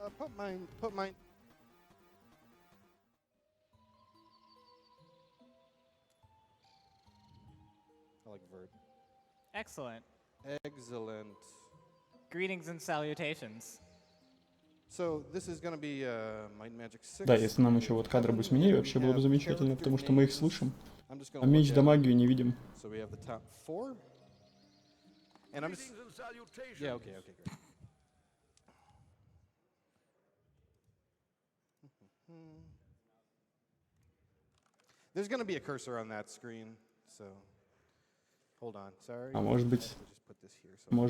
Put mine. I like verb. Excellent. Excellent. Greetings and salutations. So this is gonna be Might and Magic 6. Да, если нам еще вот кадры бы сменили, вообще было бы замечательно, потому что мы их слышим, а меч да магию не видим. So we have the top 4. And I'm just... Yeah, okay, great. There's going to be a cursor on that screen, so hold on. Sorry. А может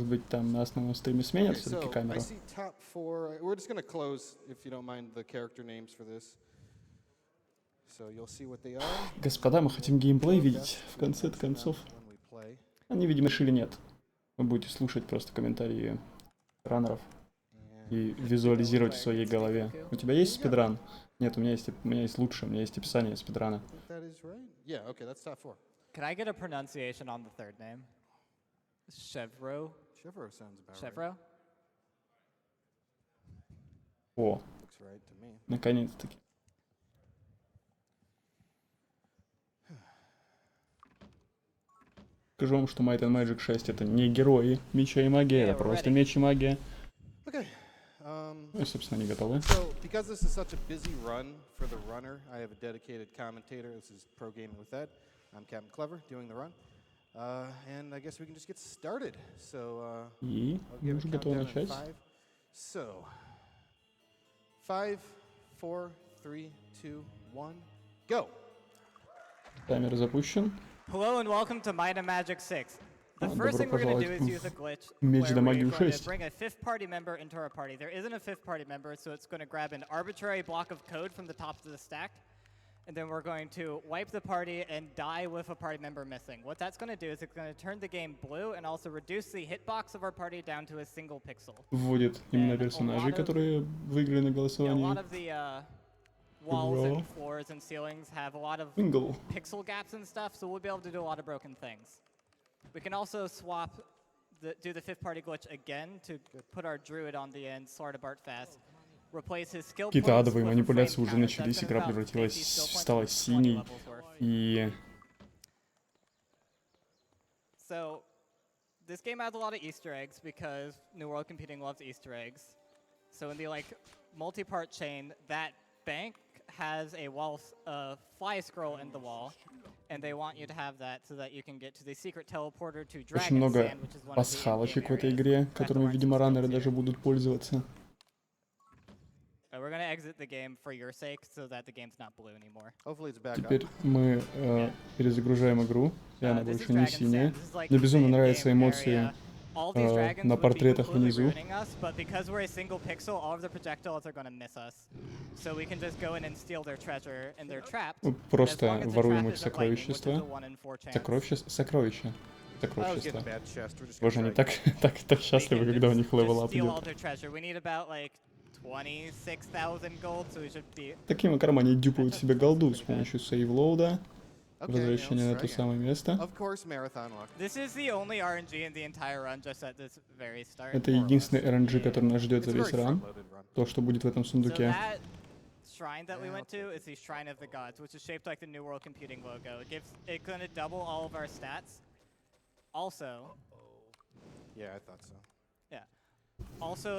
быть там на основном стриме сменят все-таки камеру? I see top 4. We're just going to close, if you don't mind, the character names for this. So you'll see what they are. Господа, мы хотим геймплей видеть в конце концов. Они, видимо, решили нет. Вы будете слушать просто комментарии раннеров и визуализировать в своей голове. У тебя есть спидран? Нет, у меня есть лучше, у меня есть описание спидрана. Can I get a pronunciation on the third name? Chevro? Chevro sounds about Chevro? О, Looks right to me. наконец-таки. Скажу вам, что Might and Magic 6 это не герои меча и магии, это просто меч и магия. Okay. Ну и, собственно, они готовы. So, because this is such a busy run for the runner, I have a dedicated commentator. This is Pro Gaming with Ed. I'm Captain Clever, doing the run. And I guess we can just get started. So, И мы уже готовы начать. So, 5, 4, 3, 2, 1, go! Таймер запущен. Hello and welcome to Might and Magic 6. The first thing we're going to do is use a glitch Меч where да we're магию going to 6. bring a fifth party member into our party. There isn't a fifth party member, so it's going to grab an arbitrary block of code from the top of the stack, and then we're going to wipe the party and die with a party member missing. What that's going to do is it's going to turn the game blue and also reduce the hitbox of our party down to a single pixel. Вводит именно персонажей, которые выиграли на A lot голосовании. of the walls and floors and ceilings have a lot of Сингл. pixel gaps and stuff, so we'll be able to do a lot of broken things. We can also do the fifth party glitch again to put our druid on the end, Sword of Bartfast. Replace his skill Какие-то points адовые with a манипуляции frame уже counter. начались, That's игра about 50 превратилась, skill points стала for 20 синей, levels worth. и So this game has a lot of Easter eggs because New World Computing loves Easter eggs. So in the multi-part chain, that bank has a fly scroll in the wall, and they want you to have that so that you can get to the secret teleporter to очень Dragon много Sand, which is one of the пасхалочек в in-game этой areas. игре, Have to которыми, learn видимо, some раннеры skills даже here. будут пользоваться. We're going to exit the game for your sake so that the game's not blue anymore. Hopefully it's back Теперь up. мы перезагружаем игру, и она This больше is не Dragon синяя. Sand. This is like Мне безумно the нравятся in-game эмоции area. All of these dragons на would be портретах completely внизу. ruining us, but because we're a single pixel, all of the projectiles are going to miss us. So we can just go in and steal their treasure, and they're trapped. Мы And as просто long as the воруем trap их isn't lightning, which is a сокровищества. 1 in 4 chance, Сокровища. I was getting Сокровищества. a bad chest. We're just Боже, gonna они try так счастливы, когда у них левел just ап steal all идет. their treasure. We need about 26,000 gold, so we should be... Таким макаром они дюпают себе голду с помощью сейвлоуда, Okay, возвращения на let's то try самое место. Of course, marathon luck. This is the only RNG in the entire run, just at this very start. Это единственный RNG, который нас ждет It's за a весь very ран. front-loaded run. То, что будет в этом So сундуке. that shrine that we went to is the Shrine of the Gods, which is shaped like the New World Computing logo. It's going to double all of our stats. Also, Yeah, I thought so.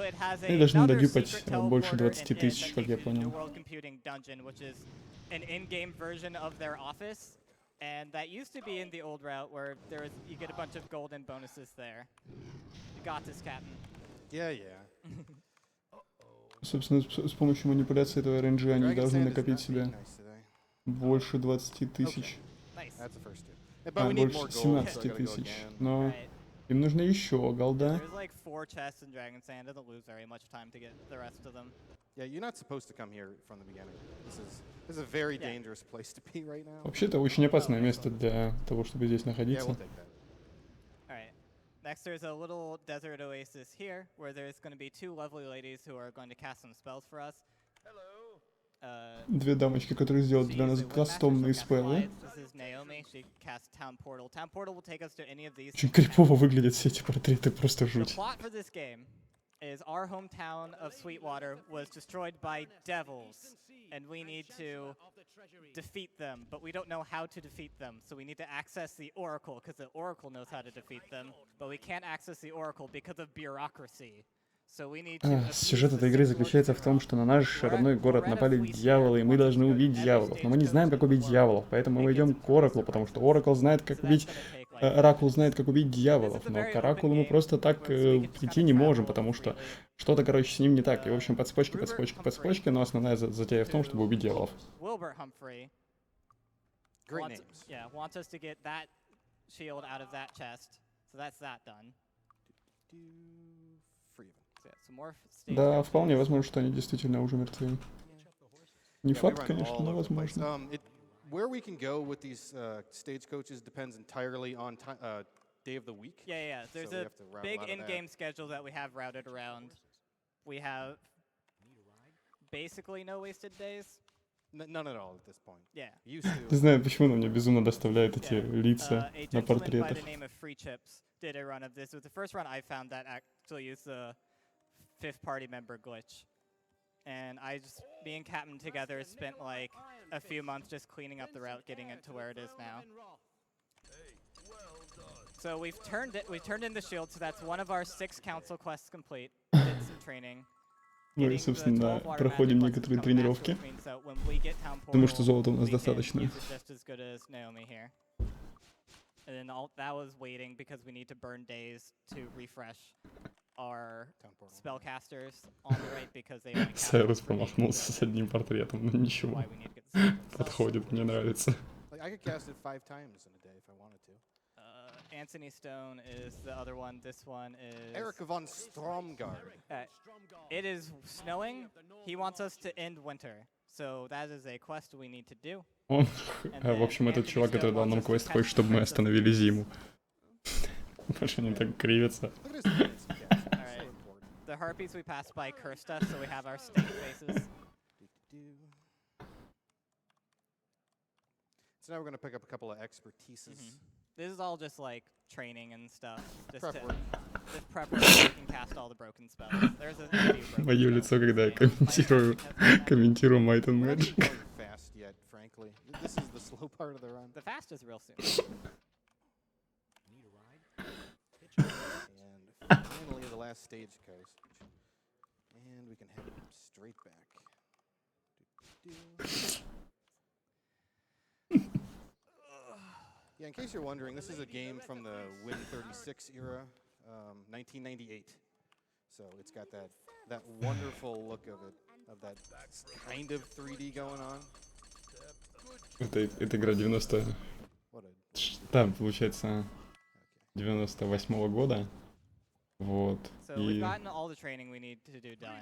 it has Они должны another додюпать secret больше teleporter 20 in it тысяч, that как я takes you to New понял. World Computing Dungeon, which is an in-game version of their office. And that used to be in the old route where you get a bunch of gold and bonuses there. You got this, Captain. Yeah. Собственно, с помощью манипуляции этого RNG они Dragon должны Sand is накопить not себе being nice today. больше 20 тысяч. Nice. That's the first two. But we need more Больше gold, so I 17 gotta go тысяч. again. Но Right. им нужно еще голда. There's 4 chests in Dragon Sand. Doesn't lose very much time to get the rest of them. Yeah, you're not supposed to come here from the beginning. This is a very Yeah. dangerous place to be right now. Вообще-то очень опасное место для того, чтобы здесь Yeah, находиться. we'll take that. Alright. Next, there's a little desert oasis here, where there's going to be 2 lovely ladies who are going to cast some spells for us. Две дамочки, которые сделают She для is нас a windmaster, she'll кастомные cast спеллы. lights. This is Naomi. She casts Town Portal. Town Portal will take us to any of these. Очень крипово выглядят все эти портреты, просто The жуть. plot for this game is our hometown of Sweetwater was destroyed by devils, and we need to defeat them, but we don't know how to defeat them, so we need to access the Oracle, because the Oracle knows how to defeat them, but we can't access the Oracle because of bureaucracy. So we need to Сюжет этой игры заключается в том, что на наш родной город напали дьяволы, и мы должны убить дьяволов. Но мы не знаем, как убить дьяволов, поэтому мы идем к Ораклу, потому что Оракл знает, как убить... Оракул знает, как убить дьяволов, но к Оракулу мы просто так прийти не можем, потому что что-то, короче, с ним не так. И, в общем, по цепочке, но основная затея в том, чтобы убить дьяволов. Wants us to get that shield out of that chest, so that's that done. Да, вполне возможно, что они действительно уже мертвы. Не факт, конечно, но возможно. Where we can go with these stagecoaches depends entirely on day of the week. Yeah. There's So a big in-game schedule that we have routed around. We have basically no wasted days. None at all at this point. Yeah. Used to. Не знаю, почему, но мне безумно доставляет эти лица на by портретах. the name of Free Chips did a run of this. It was the first run I found that actually used the fifth party member glitch. And me and Captain together spent like a few months just cleaning up the route, getting it to where it is now. So we turned in the shield, so that's one of our 6 council quests complete. Did some training. Ну и, собственно, проходим некоторые тренировки. Думаю, что золота у нас достаточно. And then that was waiting because we need to burn days to refresh our spellcasters on the right because they only Сайрус промахнулся с одним портретом, но ничего. Подходит, мне нравится. I could cast it 5 times in a day if I wanted to. Anthony Stone is the other one. This one is Erica von Stromgard. It is snowing. He wants us to end winter. So that is a quest we need to do. Он, в общем, этот чувак, который дал нам квест, хочет, чтобы мы остановили зиму. Потому они так кривятся. The harpies we passed by cursed us, so we have our stink faces. So now we're going to pick up a couple of expertises. This is all just like training and stuff. Just prep work. Just prep work so we can cast all the broken spells. There's a few broken Мое лицо, когда я комментирую Might and Magic. We're not going fast yet, frankly. This is the slow part of the run. The fast is real soon. And finally, the last stagecoach. And we can head straight back. Yeah, in case you're wondering, this is a game from the Win36 era, 1998. So it's got that wonderful look of it, of that kind of 3D going on. Это игра 90... Там, получается, 98-го года. Вот. И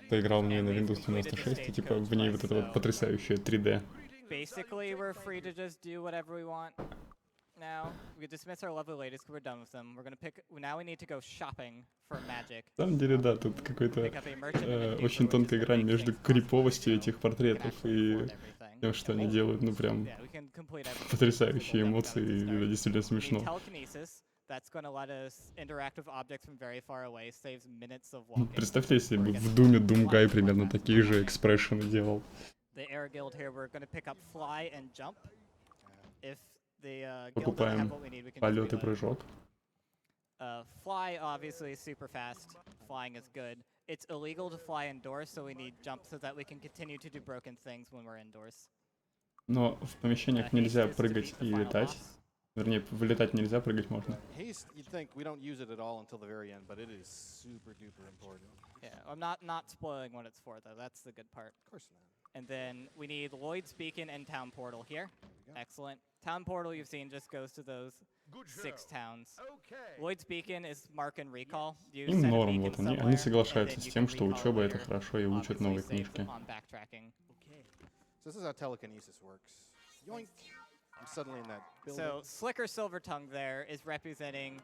ты играл в нее на Windows 96, и типа в ней вот это вот потрясающее 3D. Basically, we're free to just do whatever we want. Now we dismiss our lovely ladies because we're done with them. We're gonna pick. Now we need to go shopping for magic. На самом деле, да, тут какой-то очень тонкая грань между криповостью этих портретов и тем, что они делают, ну прям потрясающие эмоции, и это действительно смешно. Представьте, если бы в Думе Думгай примерно такие же экспрессионы делал. Покупаем полет и прыжок. Fly obviously is super fast. Flying is good. It's illegal to fly indoors, so we need jump so that we can continue to do broken things when we're indoors. Но в помещениях нельзя прыгать и летать. Вернее, вылетать нельзя, прыгать можно. Haste, you'd think we don't use it at all until the very end, but it is super duper important. Yeah, I'm not spoiling what it's for though. That's the good part. Of course not. And then we need Lloyd's Beacon and Town Portal here. Excellent. Town Portal you've seen just goes to those 6 towns. Lloyd's Beacon is mark and recall. Им норм, вот они соглашаются с тем, что учеба это хорошо и учат новые книжки. So this is how telekinesis works. Yoink! I'm suddenly in that building. So Slicker Silvertongue there is representing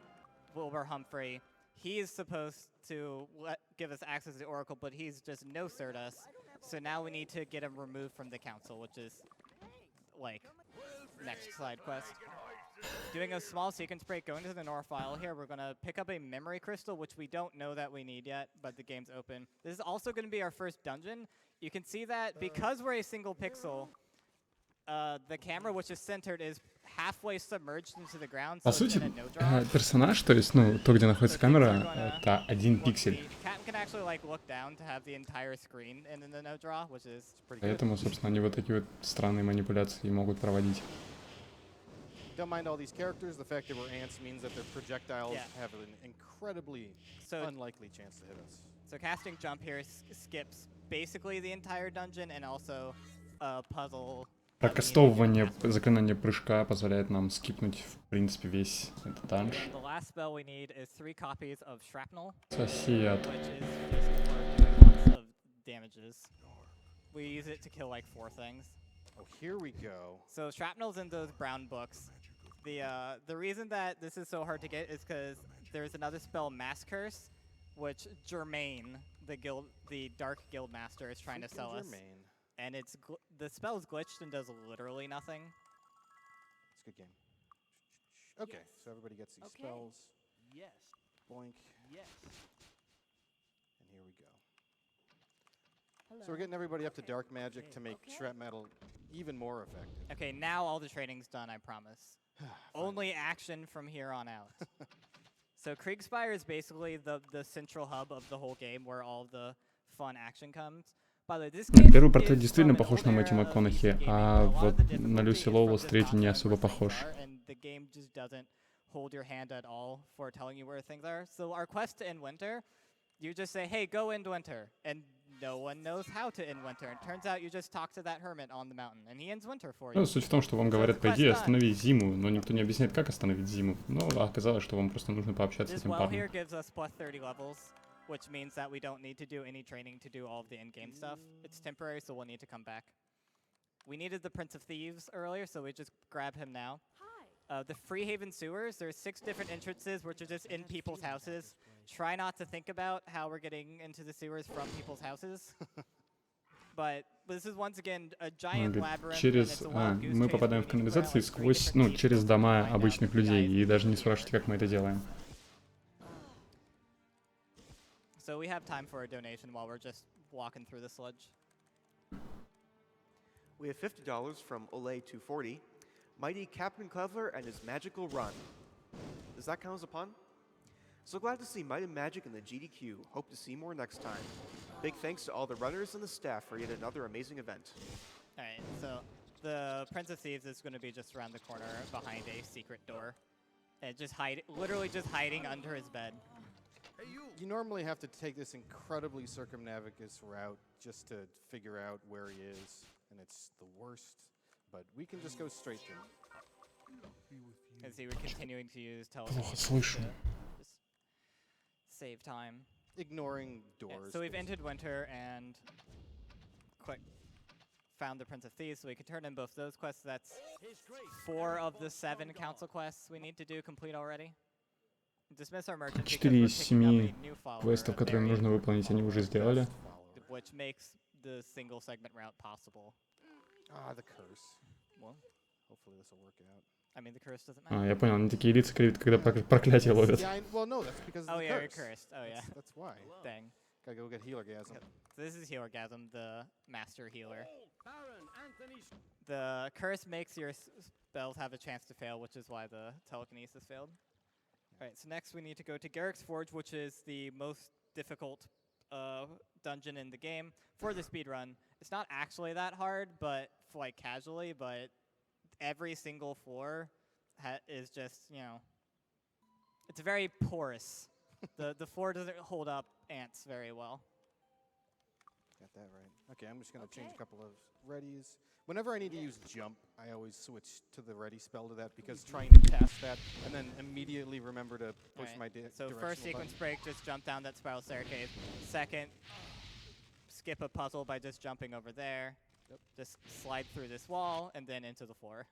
Wilbur Humphrey. He is supposed to give us access to the Oracle, but he's just no-sirred us. So now we need to get him removed from the council, which is like next side quest. Doing a small sequence break, going to the Nor file here, we're going to pick up a memory crystal, which we don't know that we need yet, but the game's open. This is also going to be our first dungeon. You can see that because we're a single pixel, the camera, which is centered, is halfway submerged into the ground. По So it's сути, in a no draw. персонаж, то есть, ну, то, где находится So things are камера, gonna это 1 look пиксель. Captain can actually like look down to have the entire screen in the no draw, which is pretty good. Поэтому, собственно, они вот такие вот странные манипуляции могут проводить. Don't mind all these characters. The fact that we're ants means that their projectiles have an incredibly unlikely chance to hit us. So casting jump here skips basically the entire dungeon and also a puzzle. Прокастовывание заклинания прыжка позволяет нам скипнуть, в принципе, весь этот данж. The last spell we need is 3 copies of shrapnel, Сосед. which is just for doing lots of damages. We use it to kill like 4 things. Oh, here we go. So shrapnel's in those brown books. The reason that this is so hard to get is because there's another spell, Mass Curse, which Germain, the Dark Guild Master, is trying to sell us. And the spell is glitched and does literally nothing. It's a good game. Okay, so everybody gets these spells. Yes. Boink. Yes. And here we go. So we're getting everybody up to dark magic to make shrapnel even more effective. Okay, now all the training's done, I promise. Only action from here on out. So Kriegspire is basically the central hub of the whole game where all the fun action comes. By the way, this game Первый портрет is действительно from an похож на old Мэтью era of МакКонахи, PC gaming, а but a lot of вот the на difficulty Люси is Лоулес from третий this не non-first особо person похож. bar, and the game just doesn't hold your hand at all for telling you where things are. So our quest to end winter, you just say, hey, go end winter, and no one knows how to end winter. And turns out you just talk to that hermit on the mountain, and he ends winter for you. Ну, суть в том, что вам говорят, по идее, остановить зиму, но никто не объясняет, как остановить зиму. Но оказалось, что вам просто нужно пообщаться с This этим well парнем. here gives us plus 30 levels, which means that we don't need to do any training to do all of the in-game stuff. It's temporary, so we'll need to come back. We needed the Prince of Thieves earlier, so we just grab him now. The Freehaven sewers, there's 6 different entrances which are just in people's houses. Try not to think about how we're getting into the sewers from people's houses. But this is once again a giant labyrinth. Через... мы попадаем в канализации сквозь, ну, через дома обычных людей, и даже не спрашивайте, как мы это делаем. So we have time for a donation while we're just walking through the sludge. We have $50 from Olay240, Mighty Captain Clever and his magical run. Does that count as a pun? So glad to see Might and Magic in the GDQ. Hope to see more next time. Big thanks to all the runners and the staff for yet another amazing event. Alright, so the Prince of Thieves is going to be just around the corner behind a secret door. And just literally just hiding under his bed. You normally have to take this incredibly circumnavigous route just to figure out where he is, and it's the worst, but we can just go straight through. And see, we're continuing to use Плохо teleportation слышу. to just save time. Ignoring Yeah, doors. so we've entered winter and found the Prince of Thieves, so we can turn in both those quests. That's 4 of the 7 council quests we need to do complete already. Dismiss our merchant because 4 we're из picking up 7 a new follower, квестов, a которые very нужно выполнить, они уже сделали. which makes the single segment route possible. Ah, the curse. Well, Hopefully this will work out. I mean, the curse doesn't matter. Я понял, они такие лица кривят, когда проклятие ловят. Yeah, well, no, that's because of Oh the yeah, curse. you're cursed. Oh yeah, That's why. dang. Gotta go get Healergasm. Yep. So this is Healergasm, the master healer. The curse makes your spells have a chance to fail, which is why the telekinesis failed. Alright, so next we need to go to Garrick's Forge, which is the most difficult dungeon in the game for the speedrun. It's not actually that hard, but like casually, but every single floor is just, you know, it's very porous. the floor doesn't hold up ants very well. Got that right. Okay, I'm just gonna change a couple of readies. Whenever I need to use jump, I always switch to the ready spell to that because trying to cast that and then immediately remember to push my So first sequence break, just jump down that spiral staircase. Second, skip a puzzle by just jumping over there. Yep. Just slide through this wall and then into the floor.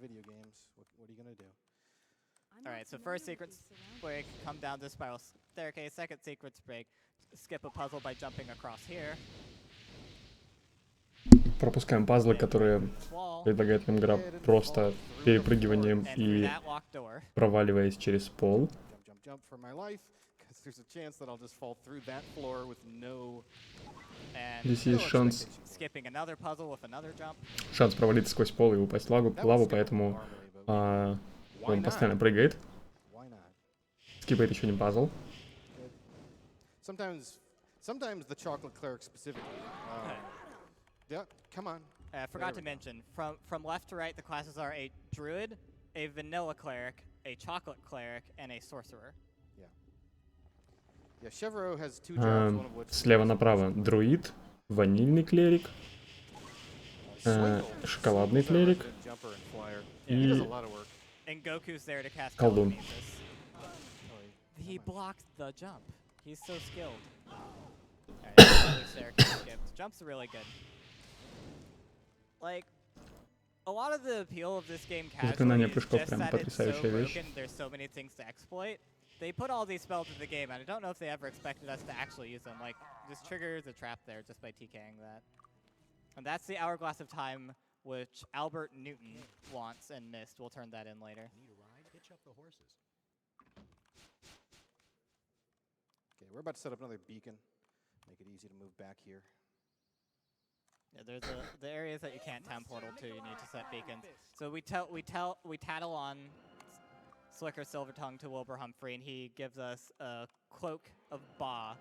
Video games. What are you gonna do? Alright, so first sequence break, come down this spiral staircase. Second sequence break, skip a puzzle by jumping across here. пропускаем пазлы, которые Wall. предлагает нам игра просто перепрыгиванием And through и that locked door. проваливаясь через пол. Jump for my life, because there's a chance that I'll just fall through that floor with no And Здесь есть шанс, skipping another puzzle with another jump. шанс провалиться сквозь пол и упасть в лаву, поэтому он постоянно прыгает. Why not? Скипает еще один пазл. Sometimes the chocolate cleric specifically. Yeah, come on. I forgot to mention, from left to right, the classes are a druid, a vanilla cleric, a chocolate cleric, and a sorcerer. Yeah, Chevreau has two jobs, one of which Слева направо друид, ванильный клерик, шоколадный клерик и And Goku's there to cast колдун. telekinesis. He blocked the jump. He's so skilled. Jump's really good. Like, a lot of the appeal of this game casually is just that it's so broken, there's so many things to exploit. They put all these spells in the game, and I don't know if they ever expected us to actually use them. Like, this triggers a trap there just by TKing that. And that's the Hourglass of Time, which Albert Newton wants and missed. We'll turn that in later. Okay, we're about to set up another beacon. Make it easy to move back here. Yeah, there's the areas that you can't time portal to. You need to set beacons. So we tattle on Slicker Silvertongue to Wilbur Humphrey, and he gives us a cloak of Ba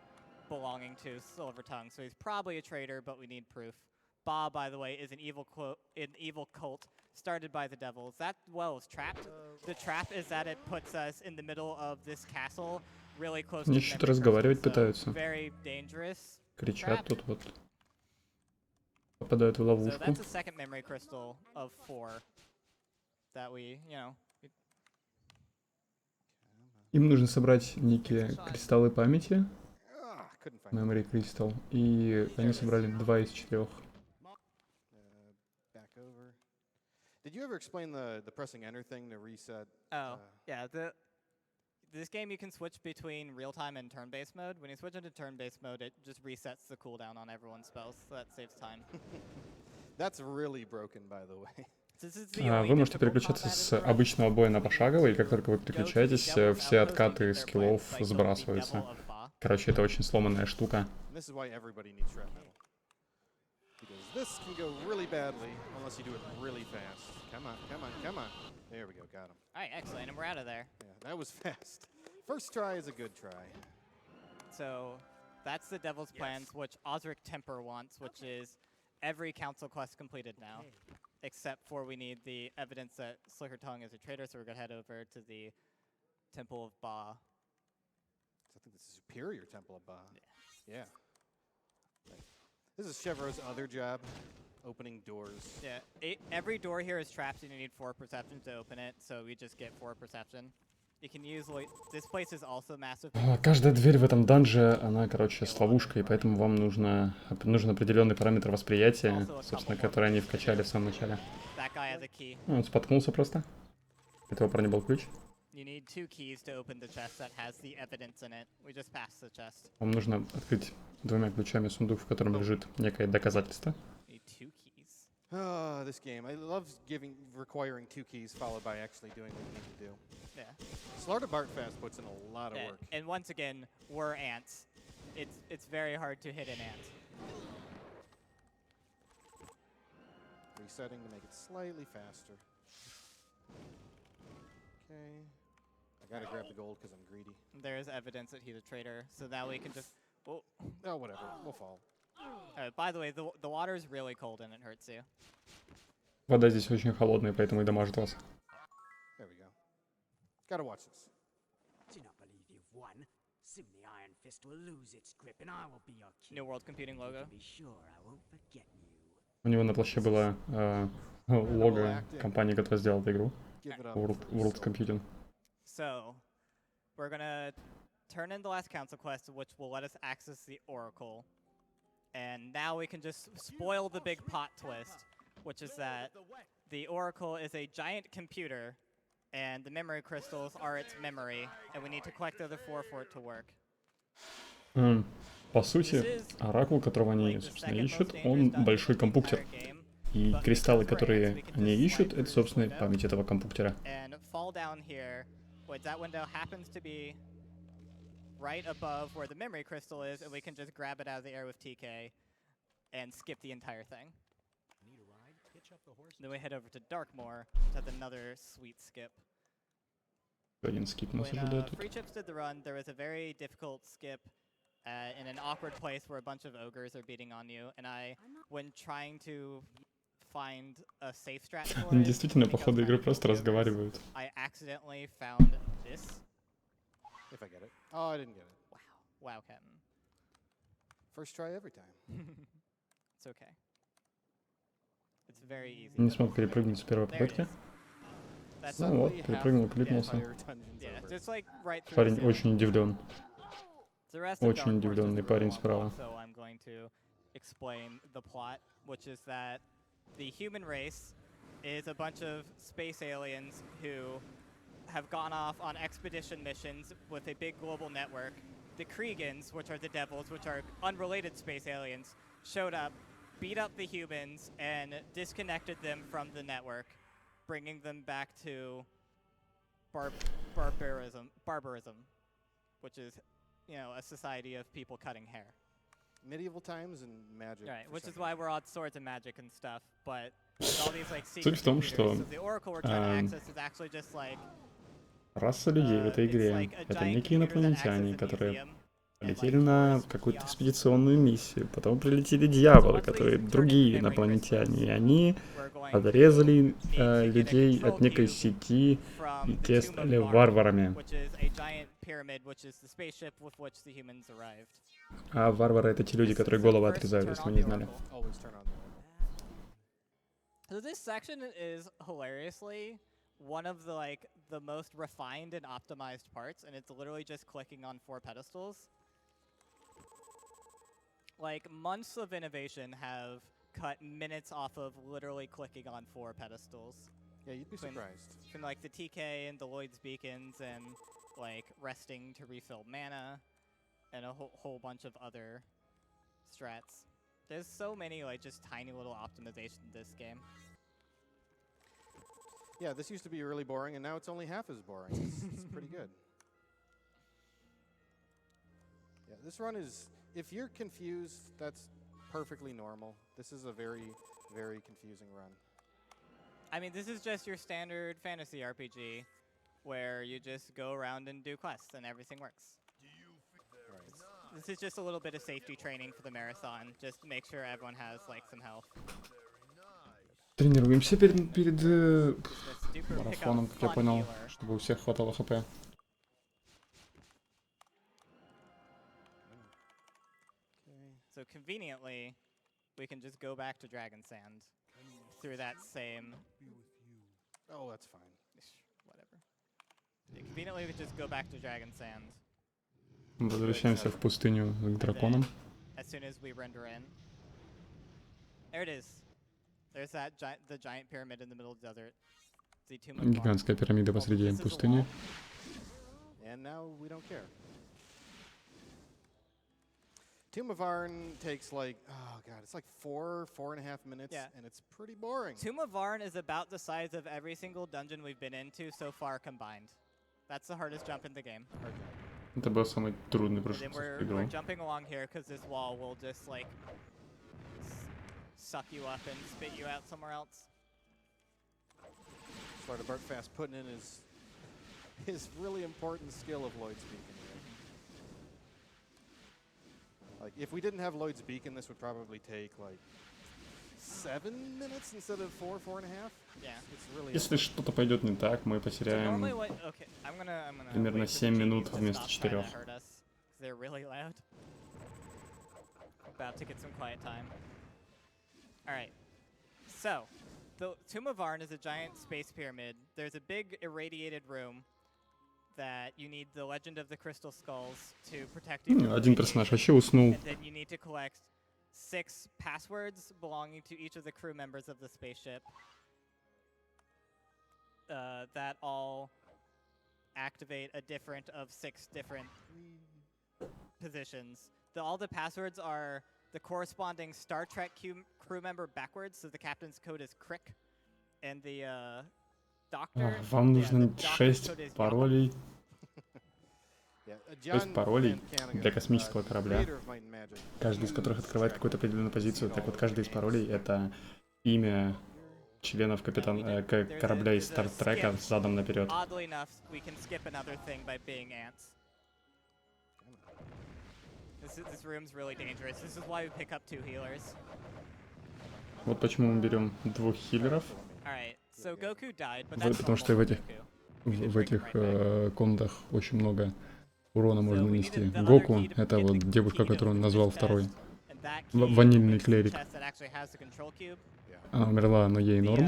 belonging to Silvertongue. So he's probably a traitor, but we need proof. Ba, by the way, is an evil cult started by the devils. That well is trapped. The trap is that it puts us in the middle of this castle, really close to the Что-то разговаривать пытаются. Very dangerous. Кричат тут вот. Попадают в ловушку. So that's a second memory crystal of 4 that we, you know. Им нужно собрать некие кристаллы памяти. Memory Crystal. И они собрали 2 из 4. Back over. Did you ever explain the pressing enter thing to reset? Oh, yeah. This game you can switch between real-time and turn-based mode. When you switch into turn-based mode, it just resets the cooldown on everyone's spells, so that saves time. That's really broken, by the way. Вы можете переключаться с обычного боя на пошаговый, и как только вы переключаетесь, все откаты скиллов сбрасываются. Короче, это очень сломанная штука. This can go really badly unless you do it really fast. Come on, come on, come on. There we go, got him. All right, excellent, and we're out of there. Yeah, that was fast. First try is a good try. So that's the Devil's Plans, which Osric Temper wants, which is every council quest completed now, except for we need the evidence that Slicker Tongue is a traitor, so we're going to head over to the Temple of Ba. I think this is Superior Temple of Ba. Yeah. Right. This is Chevreau's other job, opening doors. Yeah, every door here is trapped and you need 4 perception to open it, so we just get 4 perception. You can use, like, this place is also massive. Каждая дверь в этом данже, она, короче, с ловушкой, поэтому вам нужен определенный параметр восприятия, собственно, который они вкачали в самом начале. Он споткнулся просто. У этого парня был ключ. Вам нужно открыть 2 ключами сундук, в котором лежит некое доказательство. Oh, this game. I love requiring 2 keys followed by actually doing what you need to do. Yeah. Slarta Bartfast puts in a lot of work. And once again, we're ants. It's very hard to hit an ant. Resetting to make it slightly faster. Okay. I gotta grab the gold because I'm greedy. There is evidence that he's a traitor, so now we can just... Oh, whatever. We'll fall. By the way, the water is really cold and it hurts you. Вода здесь очень холодная, поэтому и дамажит вас. There we go. Gotta watch this. Do not believe you've won. Soon the Iron Fist will lose its grip and I will be your king. New World Computing logo. Be sure I won't forget you. У него на плаще было лого компании, которая сделала эту игру. World Computing. So, we're gonna turn in the last council quest, which will let us access the Oracle. And now we can just spoil the big plot twist, which is that the Oracle is a giant computer, and the memory crystals are its memory, and we need to collect the other 4 for it to work. По сути, оракул, которого они, собственно, ищут, он большой компьютер. И кристаллы, которые они ищут, это, собственно, память этого компьютера. Right above where the memory crystal is, and we can just grab it out of the air with TK and skip the entire thing. Then we head over to Darkmoor, which has another sweet skip. Один скип нас When ожидает тут. Free Chips did the run, there was a very difficult skip in an awkward place where a bunch of ogres are beating on you, and when trying to find a safe strat for Они it, действительно по because ходу I'm игры trying to просто kill the ogres, разговаривают. I accidentally found this. If I get it. Oh, I didn't get it. Wow. Wow, Captain. First try every time. It's okay. It's very easy. Не смог перепрыгнуть с первой There it попытки. is. That's Ну вот, Half перепрыгнул, the кликнулся. entire dungeon's yeah, over. just like right through Парень the ceiling. очень удивлен. The rest of Очень Dark Horse удивленный is парень really long, справа. So I'm going to explain the plot, which is that the human race is a bunch of space aliens who have gone off on expedition missions with a big global network. The Kriegans, which are the devils, which are unrelated space aliens, showed up, beat up the humans, and disconnected them from the network, bringing them back to barbarism, which is, you know, a society of people cutting hair. Medieval times and magic. Right, for which some is why reason. we're on swords and magic and stuff, but with all these like Суть secret в том, computers, что so the oracle we're trying to access is actually just like раса людей в этой it's игре like a — это giant некие computer that acts as инопланетяне, a которые museum, and, полетели like, на tourists какую-то kiosks. экспедиционную миссию, потом прилетели дьяволы, once we которые turn into другие memory инопланетяне, и crystals, они we're going подрезали to need to get a людей control от некой cube сети, from и the те Tomb of стали Varn, варварами. which is a giant pyramid, which is the spaceship with which the humans arrived. А варвары — это те люди, которые головы First, отрезают, turn если on вы не the знали. oracle. Always turn on the So this section is hilariously one of the most refined and optimized parts, and it's literally just clicking on 4 pedestals. Like, months of innovation have cut minutes off of literally clicking on 4 pedestals. Yeah, you'd be Between- surprised. From like the TK and the Lloyd's beacons and like resting to refill mana and a whole bunch of other strats. There's so many like just tiny little optimizations in this game. Yeah, this used to be really boring, and now it's only half as boring. It's pretty good. Yeah, this run is, if you're confused, that's perfectly normal. This is a very, very confusing run. I mean, this is just your standard fantasy RPG where you just go around and do quests and everything works. Right. This is just a little bit of safety training for the marathon, just to make sure everyone has like some health. Тренируемся перед The super марафоном, pickup как я fun понял, healer. чтобы у всех хватало хп. Okay. So conveniently, we can just go back to Dragon Sand through that same Oh, that's fine. whatever. Yeah, conveniently, we can just go back to Dragon Sand Возвращаемся в пустыню к драконам. as soon as we render in. There it is. There's that the giant pyramid in the middle of the desert. The Tomb of Varn. Гигантская пирамида посреди This is a пустыни. wall. And now we don't care. Tomb of Varn takes like, oh god, it's like 4.5 minutes, Yeah. and it's pretty boring. Tomb of Varn is about the size of every single dungeon we've been into so far combined. That's the hardest jump in the game. Это был самый трудный And прыжок then в we're игру. jumping along here because this wall will just like suck you up and spit you out somewhere else. Sparta Bart Fast putting in his really important skill of Lloyd's Beacon here. Like, if we didn't have Lloyd's Beacon, this would probably take like 7 minutes instead of 4.5. Yeah. It's really Если что-то пойдет не так, мы So потеряем normally what? Okay, I'm gonna примерно wait for the 7 GPs минут to вместо stop trying to 4. hurt us, 'cause they're really loud. About to get some quiet time. All right. So, the Tomb of Varn is a giant space pyramid. There's a big irradiated room that you need the Legend of the Crystal Skulls to protect you. from Один персонаж radiation. вообще уснул. And then you need to collect 6 passwords belonging to each of the crew members of the spaceship. That all activate a different of 6 different positions all the passwords are the corresponding Star Trek crew member backwards. So the captain's code is Crick, and the doctor. Вам yeah, нужно the doctor's 6 code is паролей. Yeah, 6 паролей для космического корабля, каждый из которых открывает какую-то определенную позицию. Так вот, каждый из паролей — это имя членов корабля из Стартрека задом наперед. Oddly enough, we can skip another thing by being ants. This room's really dangerous. This is why we pick up 2 healers. Вот почему мы берем 2 хиллеров. Alright, so Goku died, but that's Потому что в этих комнатах очень много урона можно нанести. Гоку — это вот девушка, которую он назвал второй. Ванильный клерик. Она умерла, но ей норм.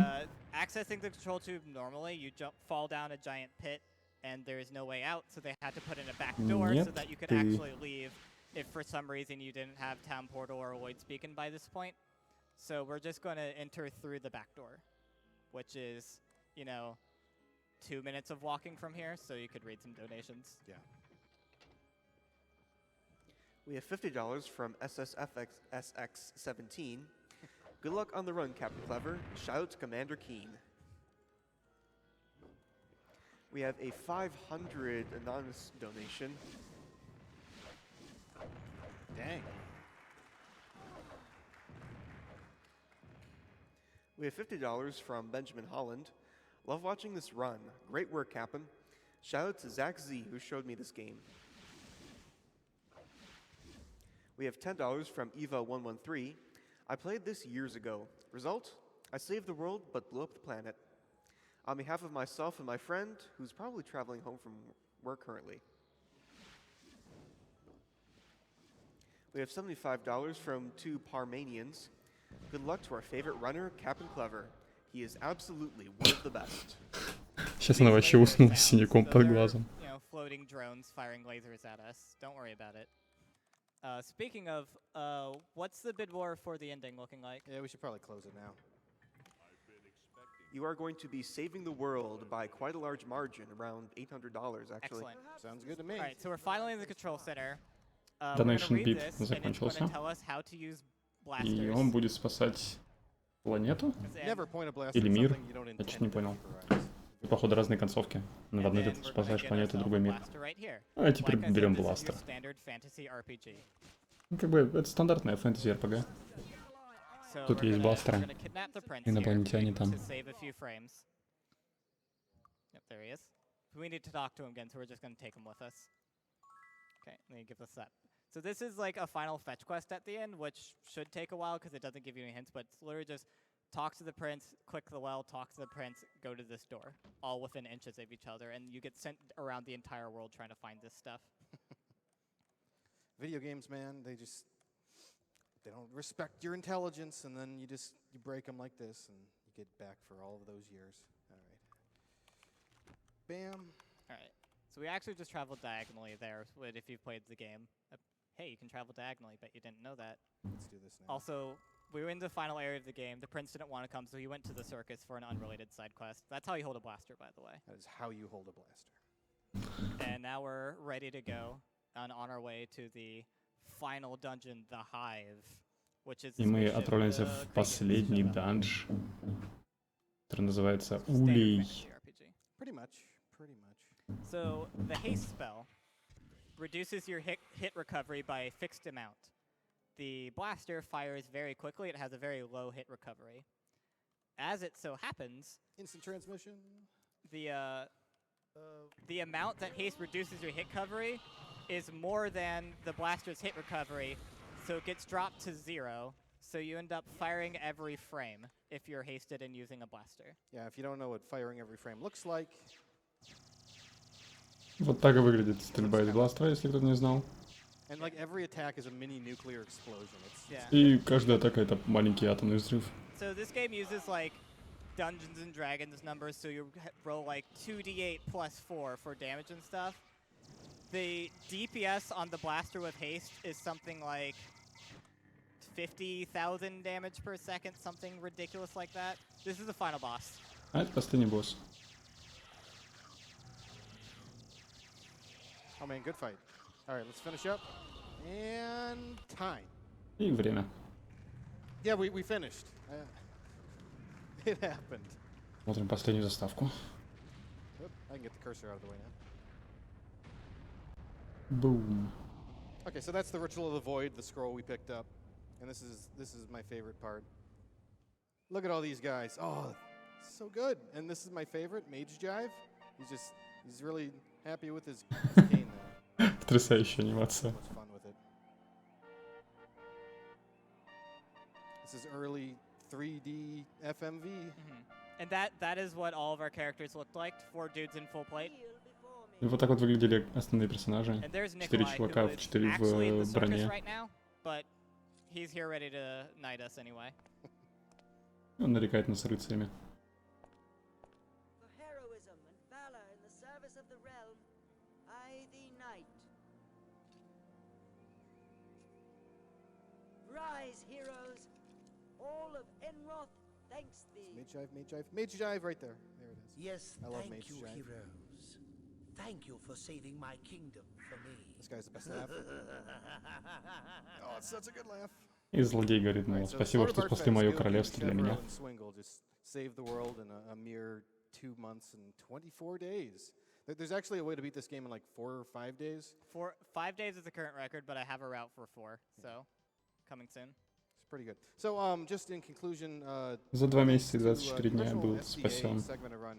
Accessing the control tube normally, you fall down a giant pit, and there is no way out, so they had to put in a back door so that you could actually leave if for some reason you didn't have Town Portal or Lloyd's Beacon by this point. So we're just going to enter through the back door, which is, 2 minutes of walking from here, so you could read some donations. Yeah. We have $50 from SSFXSX17. Good luck on the run, Captain Clever. Shout out to Commander Keen. We have a 500 anonymous donation. Dang. We have $50 from Benjamin Holland. Love watching this run. Great work, Captain. Shout out to Zach Z, who showed me this game. We have $10 from Eva113. I played this years ago. Result? I saved the world but blew up the planet. On behalf of myself and my friend, who's probably traveling home from work currently. We have $75 from 2 Parmanians. Good luck to our favorite runner, Captain Clever. He is absolutely one of the best. Сейчас она вообще уснула с синяком под глазом. Floating drones firing lasers at us. Don't worry about it. Speaking of, what's the bid war for the ending looking like? Yeah, we should probably close it now. You are going to be saving the world by quite a large margin, around $800 actually. Excellent. Sounds good to me. All right, so we're finally in the control center. Donation we're bid read this, and it's закончился. going to tell us how to use blasters. И он будет спасать планету Never point a blaster или at мир. something you don't Я intend чуть не to понял. vaporize. Походу разные концовки. В And одной then ты we're gonna спасаешь get планету, ourselves другой a мир. blaster right here. А теперь Like I said, берем this is your бластер. standard fantasy RPG. Ну, как бы это стандартная фэнтези РПГ. So Тут we're есть gonna- бластеры. we're gonna kidnap the prince Инопланетяне here там. to save a few frames. Yep, there he is. We need to talk to him again, so we're just going to take him with us. Okay, let me give this up. So this is like a final fetch quest at the end, which should take a while because it doesn't give you any hints, but it's literally just talk to the prince, click the well, talk to the prince, go to this door, all within inches of each other, and you get sent around the entire world trying to find this stuff. Video games, man, they don't respect your intelligence, and then you break them like this, and you get back for all of those years. All right. Bam. All right. So we actually just traveled diagonally there, if you've played the game. Hey, you can travel diagonally, but you didn't know that. Let's do this now. Also, we were in the final area of the game. The prince didn't want to come, so he went to the circus for an unrelated side quest. That's how you hold a blaster, by the way. That is how you hold a blaster. And now we're ready to go and on our way to the final dungeon, the Hive, which is И the мы spaceship, отправляемся the в последний biggest данж, который называется standard Улей. fantasy RPG. Pretty much. Pretty much. So the haste spell reduces your hit recovery by a fixed amount. The blaster fires very quickly. It has a very low hit recovery. As it so happens, Instant transmission. the amount that haste reduces your hit recovery is more than the blaster's hit recovery, so it gets dropped to 0. So you end up firing every frame if you're hasted and using a blaster. Yeah, if you don't know what firing every frame looks like. Вот так и выглядит стрельба из бластера, если кто-то не знал. And like every attack is a mini nuclear explosion. Yeah. И каждая атака — это маленький атомный взрыв. So this game uses like Dungeons and Dragons numbers, so you roll like 2d8 plus 4 for damage and stuff. The DPS on the blaster with haste is something like 50,000 damage per second, something ridiculous like that. This is the final boss. А это последний босс. Oh man, good fight. All right, let's finish up. And time. И время. Yeah, we finished. It happened. Смотрим последнюю заставку. Oop, I can get the cursor out of the way now. Бум. Okay, so that's the Ritual of the Void, the scroll we picked up. And this is my favorite part. Look at all these guys. Oh, so good. And this is my favorite, Mage Jive. He's really happy with his cane there. Потрясающая анимация. Much fun with it. This is early 3D FMV. And that is what all of our characters looked like. 4 dudes in full plate. И вот так вот выглядели основные персонажи. And there's 4 Nikolai, чувака who в is 4 actually in the в circus броне. right now, but he's here ready to knight us anyway. Он нарекает нас рыцарями. For heroism and valor in the service of the realm, I thee knight. Rise, heroes! All of Enroth thanks thee. Mage Jive, Mage Jive, Mage Jive right there. There it is. Yes, I love thank Mage you, Jive. heroes. Thank you for saving my kingdom for me. This guy's the best laugh. Oh, it's such a good laugh. И злодей говорит, мол, спасибо, что спасли мое королевство для меня. Swingle just saved the world in a mere 2 months and 24 days. There's actually a way to beat this game in like 4 or 5 days. 5 days is the current record, but I have a route for 4, so coming soon. It's pretty good. So just in conclusion, За 2 месяца и to, 24 дня original был SDA спасен. segment I run,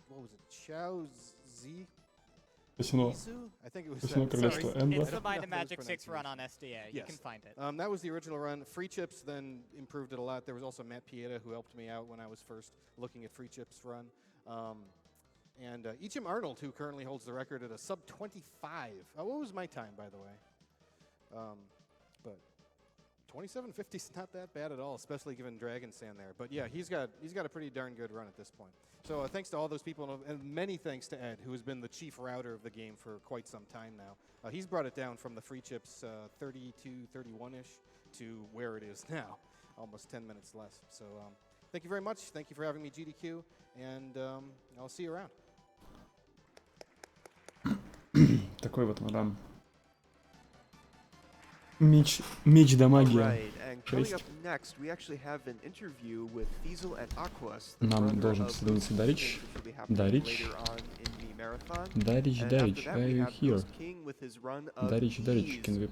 what was it? Xiao Z? Спасено, Izu? I think it was спасено that. королевство Sorry. Энда. It's the Mind know of those Magic 6 run on pronunciations. SDA. You Yes. can find it. That was the original run. Free Chips then improved it a lot. There was also Matt Pieta who helped me out when I was first looking at Free Chips run. And Ichim Arnold, who currently holds the record at a sub 25. What was my time, by the way? But 27:50 is not that bad at all, especially given Dragon Sand there. But yeah, he's got a pretty darn good run at this point. So thanks to all those people, and many thanks to Ed, who has been the chief router of the game for quite some time now. He's brought it down from the Free Chips 32, 31-ish to where it is now, almost 10 minutes less. So thank you very much. Thank you for having me, GDQ, and I'll see you around. Такой вот ран. Меч да магия. Right, and coming 6. up next, we actually have an interview with Fiesel and Aquas, the Нам brother должен of присоединиться Ghost Дарич. King, which will be happening Дарич. later on in the marathon. Дарич, And Дарич, after that, why are we you have here? Ghost King with his run of Дарич, Дарич, Ease. can we